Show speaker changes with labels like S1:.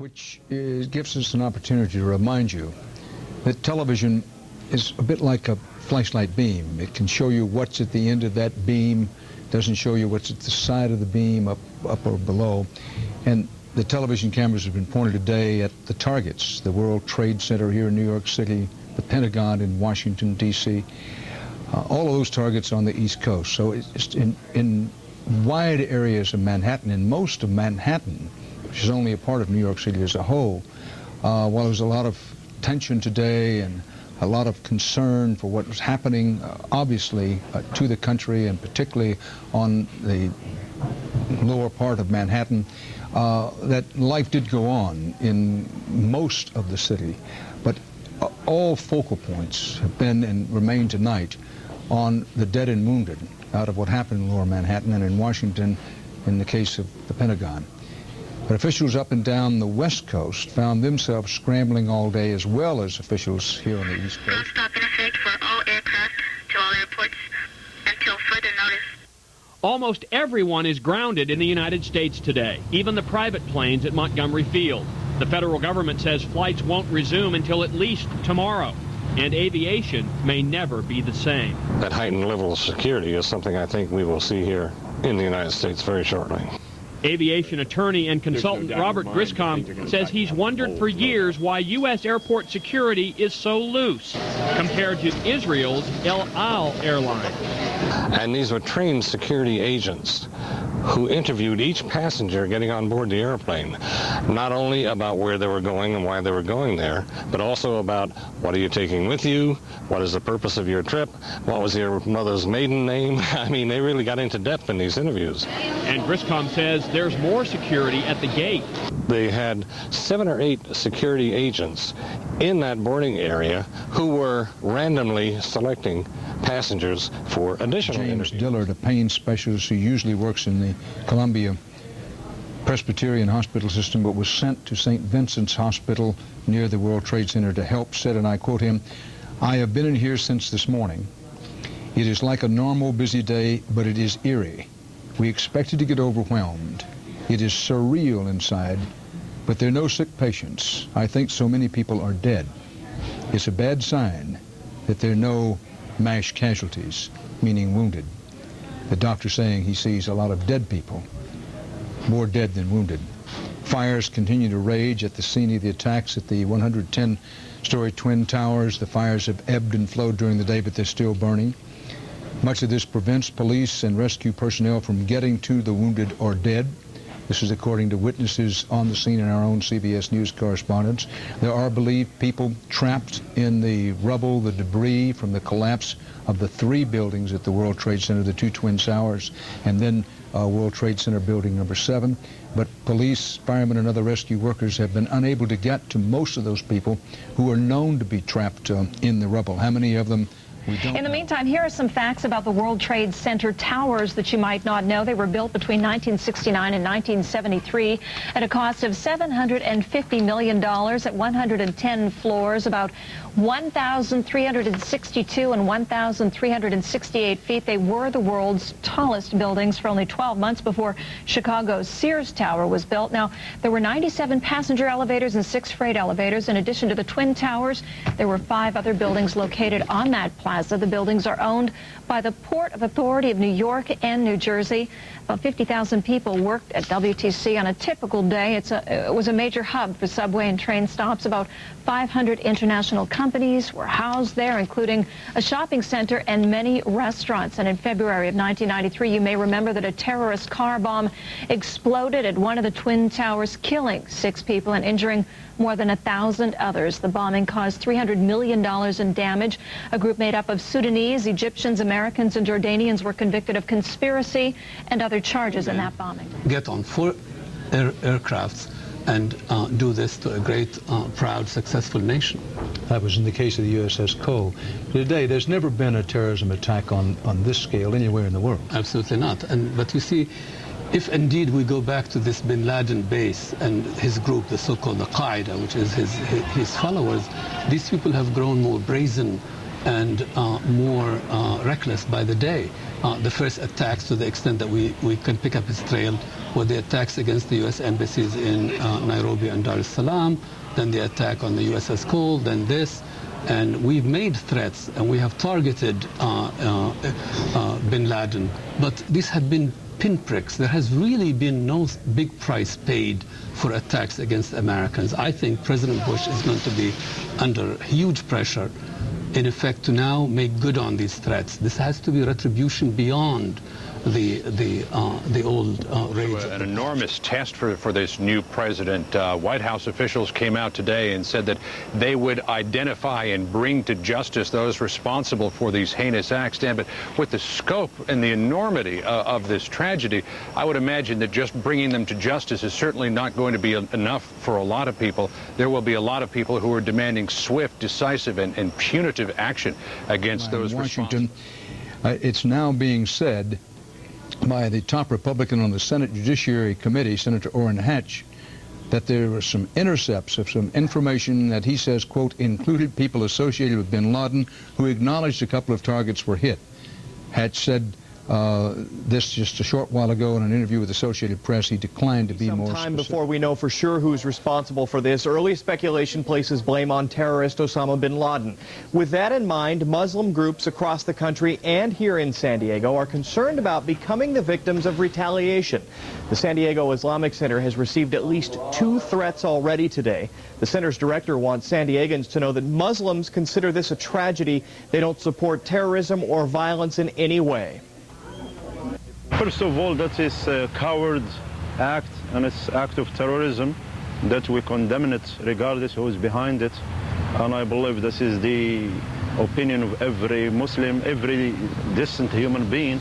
S1: which gives us an opportunity to remind you that television is a bit like a flashlight beam. It can show you what's at the end of that beam, doesn't show you what's at the side of the beam, up or below. And the television cameras have been pointed today at the targets, the World Trade Center here in New York City, the Pentagon in Washington, D.C., all of those targets on the East Coast. So it's in wide areas of Manhattan, and most of Manhattan, which is only a part of New York City as a whole, while there's a lot of tension today and a lot of concern for what was happening, obviously, to the country and particularly on the lower part of Manhattan, that life did go on in most of the city. But all focal points have been and remain tonight on the dead and wounded out of what happened in lower Manhattan and in Washington in the case of the Pentagon. But officials up and down the West Coast found themselves scrambling all day, as well as officials here on the East Coast.
S2: Stop in effect for all aircraft to all airports until further notice.
S3: Almost everyone is grounded in the United States today, even the private planes at Montgomery Field. The federal government says flights won't resume until at least tomorrow, and aviation may never be the same.
S4: That heightened level of security is something I think we will see here in the United States very shortly.
S3: Aviation attorney and consultant Robert Griscom says he's wondered for years why U.S. airport security is so loose compared to Israel's El Al airline.
S4: And these were trained security agents who interviewed each passenger getting on board the airplane, not only about where they were going and why they were going there, but also about what are you taking with you, what is the purpose of your trip, what was your mother's maiden name. I mean, they really got into depth in these interviews.
S3: And Griscom says there's more security at the gate.
S4: They had 7 or 8 security agents in that boarding area who were randomly selecting passengers for additional
S1: James
S4: interviews.
S1: Dillard, a pain specialist who usually works in the Columbia Presbyterian Hospital system, but was sent to St. Vincent's Hospital near the World Trade Center to help, said, and I quote him, "I have been in here since this morning. It is like a normal busy day, but it is eerie. We expected to get overwhelmed. It is surreal inside, but there are no sick patients. I think so many people are dead. It's a bad sign that there are no mass casualties, meaning wounded. The doctor saying he sees a lot of dead people, more dead than wounded. Fires continue to rage at the scene of the attacks at the 110-story Twin Towers. The fires have ebbed and flowed during the day, but they're still burning. Much of this prevents police and rescue personnel from getting to the wounded or dead. This is according to witnesses on the scene and our own CBS News correspondents. There are believed people trapped in the rubble, the debris from the collapse of the 3 buildings at the World Trade Center, the 2 Twin Towers, and then World Trade Center building number 7. But police, firemen, and other rescue workers have been unable to get to most of those people who are known to be trapped in the rubble. How many of them?
S5: In the meantime, here are some facts about the World Trade Center towers that you might not know. They were built between 1969 and 1973 at a cost of $750 million at 110 floors, about 1,362 and 1,368 feet. They were the world's tallest buildings for only 12 months before Chicago's Sears Tower was built. Now, there were 97 passenger elevators and 6 freight elevators. In addition to the Twin Towers, there were 5 other buildings located on that plaza. The buildings are owned by the Port Authority of New York and New Jersey. About 50,000 people worked at WTC on a typical day. It was a major hub for subway and train stops. About 500 international companies were housed there, including a shopping center and many restaurants. And in February of 1993, you may remember that a terrorist car bomb exploded at one of the Twin Towers, killing 6 people and injuring more than 1,000 others. The bombing caused $300 million in damage. A group made up of Sudanese, Egyptians, Americans, and Jordanians were convicted of conspiracy and other charges in that bombing.
S6: Get on 4 aircrafts and do this to a great, proud, successful nation.
S1: That was in the case of the USS Cole. Today, there's never been a terrorism attack on this scale anywhere in the world.
S6: Absolutely not. But you see, if indeed we go back to this bin Laden base and his group, the so-called Al-Qaeda, which is his followers, these people have grown more brazen and more reckless by the day. The first attacks, to the extent that we can pick up his trail, were the attacks against the U.S. embassies in Nairobi and Dar es Salaam, then the attack on the USS Cole, then this. And we've made threats, and we have targeted bin Laden. But these have been pinpricks. There has really been no big price paid for attacks against Americans. I think President Bush is going to be under huge pressure, in effect, to now make good on these threats. This has to be retribution beyond the old rage.
S7: An enormous test for this new president. White House officials came out today and said that they would identify and bring to justice those responsible for these heinous acts. Dan, but with the scope and the enormity of this tragedy, I would imagine that just bringing them to justice is certainly not going to be enough for a lot of people. There will be a lot of people who are demanding swift, decisive, and punitive action against those
S1: Washington. It's now being said by the top Republican on the Senate Judiciary Committee, Senator Orrin Hatch, that there were some intercepts of some information that he says, quote, included people associated with bin Laden who acknowledged a couple of targets were hit. Hatch said this just a short while ago in an interview with Associated Press. He declined to be more specific.
S8: Sometime before we know for sure who's responsible for this, early speculation places blame on terrorist Osama bin Laden. With that in mind, Muslim groups across the country and here in San Diego are concerned about becoming the victims of retaliation. The San Diego Islamic Center has received at least 2 threats already today. The center's director wants San Diegans to know that Muslims consider this a tragedy. They don't support terrorism or violence in any way.
S9: First of all, that is a coward act, and it's an act of terrorism that we condemn it regardless who is behind it. And I believe this is the opinion of every Muslim, every decent human being.